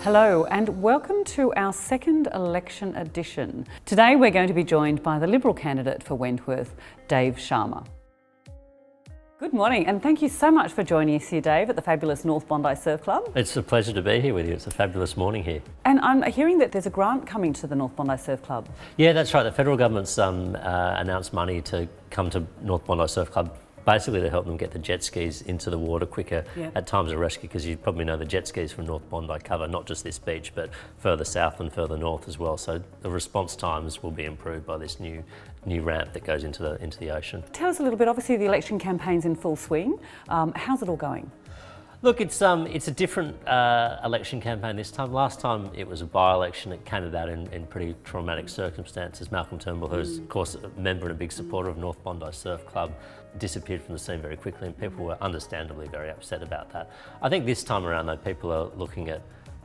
Hello and welcome to our second election edition. Today we're going to be joined by the Liberal candidate for Wentworth, Dave Sharma. Good morning and thank you so much for joining us here, Dave, at the fabulous North Bondi Surf Club. It's a pleasure to be here with you. It's a fabulous morning here. And I'm hearing that there's a grant coming to the North Bondi Surf Club. Yeah, that's right. The federal government's announced money to come to North Bondi Surf Club, basically to help them get the jet skis into the water quicker at times of rescue, because you probably know the jet skis from North Bondi cover not just this beach but further south and further north as well. So the response times will be improved by this new ramp that goes into the ocean. Tell us a little bit, obviously the election campaign's in full swing. How's it all going? Look, it's a different election campaign this time. Last time it was a by-election. It came about in pretty traumatic circumstances. Malcolm Turnbull, who's of course a member and a big supporter of North Bondi Surf Club, disappeared from the scene very quickly, and people were understandably very upset about that. I think this time around, though, people are looking at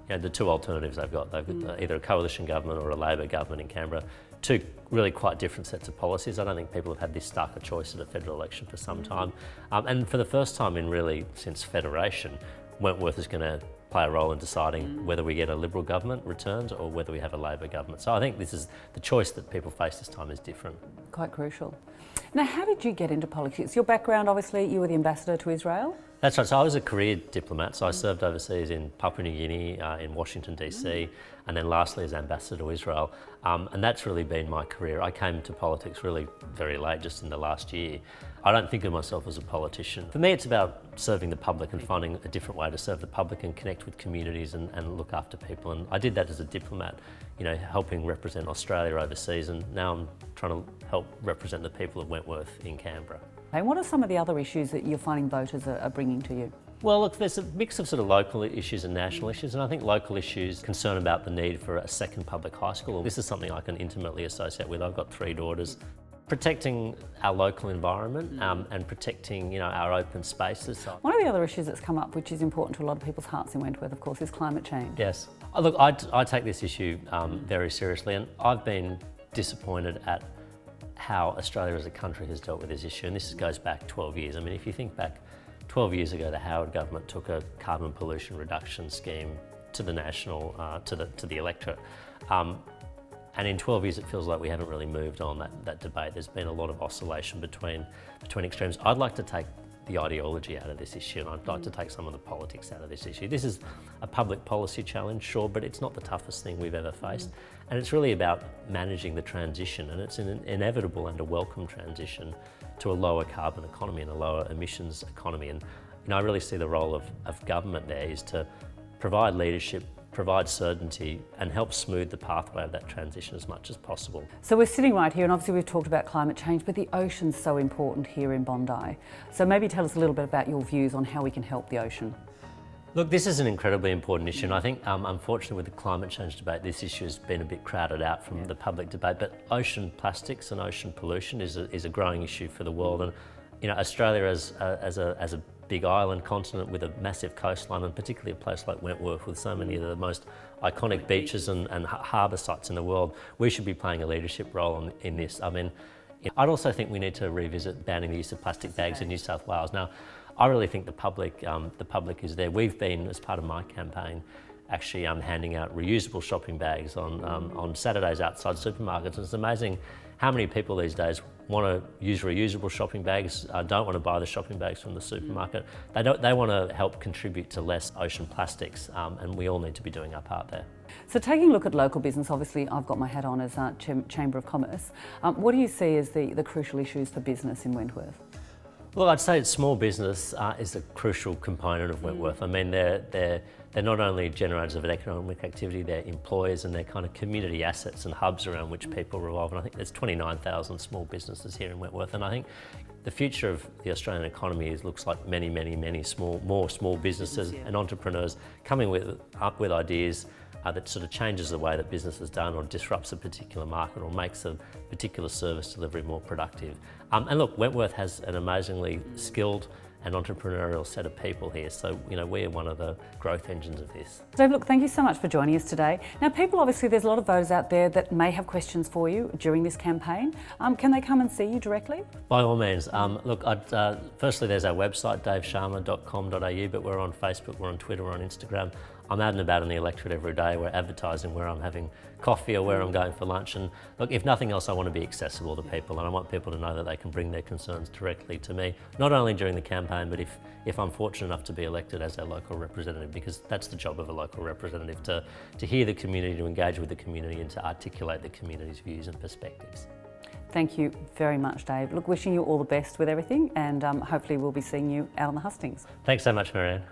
the two alternatives they've got. They've got either a coalition government or a Labor government in Canberra. Two really quite different sets of policies. I don't think people have had this starker choice at a federal election for some time. And for the first time in really since Federation, Wentworth is going to play a role in deciding whether we get a Liberal government returned or whether we have a Labor government. So I think this is the choice that people face this time is different. Quite crucial. Now, how did you get into politics? Your background, obviously, you were the ambassador to Israel. That's right. So I was a career diplomat. So I served overseas in Papua New Guinea, in Washington DC, and then lastly as ambassador to Israel. And that's really been my career. I came to politics really very late, just in the last year. I don't think of myself as a politician. For me, it's about serving the public and finding a different way to serve the public and connect with communities and look after people. And I did that as a diplomat, helping represent Australia overseas, and now I'm trying to help represent the people of Wentworth in Canberra. And what are some of the other issues that you're finding voters are bringing to you? Well, look, there's a mix of sort of local issues and national issues, and I think local issues concern about the need for a second public high school. This is something I can intimately associate with. I've got 3 daughters. Protecting our local environment and protecting, our open spaces. One of the other issues that's come up, which is important to a lot of people's hearts in Wentworth, of course, is climate change. Yes. Look, I take this issue very seriously, and I've been disappointed at how Australia as a country has dealt with this issue, and this goes back 12 years. I mean, if you think back 12 years ago, the Howard government took a carbon pollution reduction scheme to the national, to the electorate. And in 12 years, it feels like we haven't really moved on that debate. There's been a lot of oscillation between extremes. I'd like to take the ideology out of this issue, and I'd like to take some of the politics out of this issue. This is a public policy challenge, sure, but it's not the toughest thing we've ever faced. And it's really about managing the transition, and it's an inevitable and a welcome transition to a lower carbon economy and a lower emissions economy. And I really see the role of government there is to provide leadership, provide certainty and help smooth the pathway of that transition as much as possible. So we're sitting right here, and obviously we've talked about climate change, but the ocean's so important here in Bondi. So maybe tell us a little bit about your views on how we can help the ocean. Look, this is an incredibly important issue, and I think unfortunately with the climate change debate, this issue has been a bit crowded out from the public debate, but ocean plastics and ocean pollution is a growing issue for the world. And Australia as a big island continent with a massive coastline, and particularly a place like Wentworth with so many of the most iconic beaches and harbour sites in the world, we should be playing a leadership role in this. I mean, I'd also think we need to revisit banning the use of plastic bags in New South Wales. Now, I really think the public is there. We've been, as part of my campaign, actually handing out reusable shopping bags on Saturdays outside supermarkets. And it's amazing how many people these days want to use reusable shopping bags, don't want to buy the shopping bags from the supermarket. They want to help contribute to less ocean plastics, and we all need to be doing our part there. So taking a look at local business, obviously I've got my hat on as Chamber of Commerce. What do you see as the crucial issues for business in Wentworth? Well, I'd say small business is a crucial component of Wentworth. I mean, they're not only generators of economic activity, they're employers and they're kind of community assets and hubs around which people revolve. And I think there's 29,000 small businesses here in Wentworth. And I think the future of the Australian economy looks like many more small businesses and entrepreneurs coming up with ideas that sort of changes the way that business is done or disrupts a particular market or makes a particular service delivery more productive. And look, Wentworth has an amazingly skilled and entrepreneurial set of people here. So, we're one of the growth engines of this. Dave, look, thank you so much for joining us today. Now, people, obviously, there's a lot of voters out there that may have questions for you during this campaign. Can they come and see you directly? By all means. Look, firstly, there's our website, davesharma.com.au, but we're on Facebook, we're on Twitter, we're on Instagram. I'm out and about in the electorate every day. We're advertising where I'm having coffee or where I'm going for lunch. And look, if nothing else, I want to be accessible to people, and I want people to know that they can bring their concerns directly to me, not only during the campaign, but if I'm fortunate enough to be elected as a local representative, because that's the job of a local representative, to hear the community, to engage with the community, and to articulate the community's views and perspectives. Thank you very much, Dave. Look, wishing you all the best with everything, and hopefully we'll be seeing you out on the hustings. Thanks so much, Marianne.